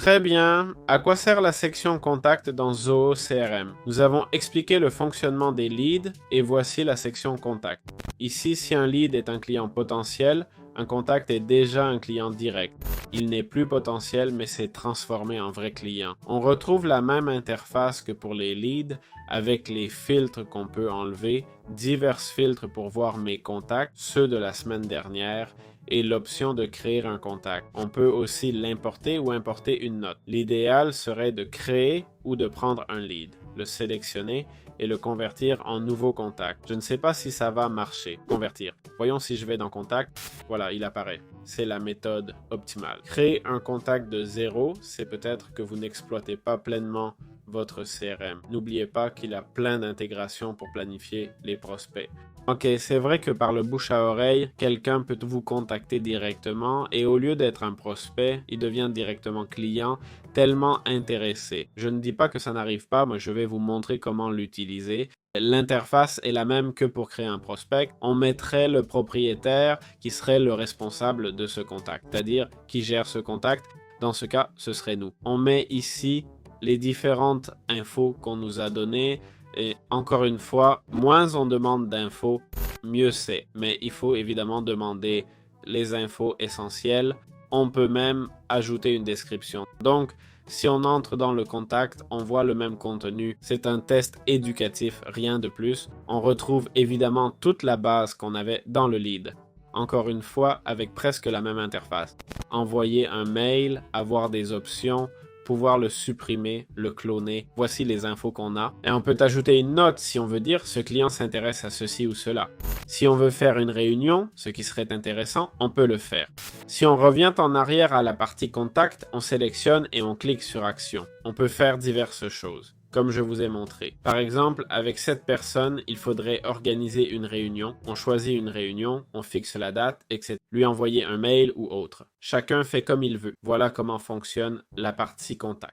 Très bien. À quoi sert la section Contact dans Zoho CRM? Nous avons expliqué le fonctionnement des leads et voici la section Contact. Ici, si un lead est un client potentiel, un contact est déjà un client direct. Il n'est plus potentiel, mais s'est transformé en vrai client. On retrouve la même interface que pour les leads avec les filtres qu'on peut enlever, divers filtres pour voir mes contacts, ceux de la semaine dernière, et l'option de créer un contact. On peut aussi l'importer ou importer une note. L'idéal serait de créer ou de prendre un lead, le sélectionner et le convertir en nouveau contact. Je ne sais pas si ça va marcher. Convertir. Voyons si je vais dans contact. Voilà, il apparaît. C'est la méthode optimale. Créer un contact de zéro, c'est peut-être que vous n'exploitez pas pleinement votre CRM. N'oubliez pas qu'il a plein d'intégrations pour planifier les prospects. Ok, c'est vrai que par le bouche à oreille, quelqu'un peut vous contacter directement et au lieu d'être un prospect, il devient directement client, tellement intéressé. Je ne dis pas que ça n'arrive pas, mais je vais vous montrer comment l'utiliser. L'interface est la même que pour créer un prospect. On mettrait le propriétaire qui serait le responsable de ce contact, c'est-à-dire qui gère ce contact. Dans ce cas, ce serait nous. On met ici les différentes infos qu'on nous a données. Et encore une fois, moins on demande d'infos, mieux c'est. Mais il faut évidemment demander les infos essentielles. On peut même ajouter une description. Donc, si on entre dans le contact, on voit le même contenu. C'est un test éducatif, rien de plus. On retrouve évidemment toute la base qu'on avait dans le lead. Encore une fois, avec presque la même interface. Envoyer un mail, avoir des options, pouvoir le supprimer, le cloner. Voici les infos qu'on a. Et on peut ajouter une note si on veut dire ce client s'intéresse à ceci ou cela. Si on veut faire une réunion, ce qui serait intéressant, on peut le faire. Si on revient en arrière à la partie contact, on sélectionne et on clique sur action. On peut faire diverses choses, comme je vous ai montré. Par exemple, avec cette personne, il faudrait organiser une réunion. On choisit une réunion, on fixe la date, etc. Lui envoyer un mail ou autre. Chacun fait comme il veut. Voilà comment fonctionne la partie contact.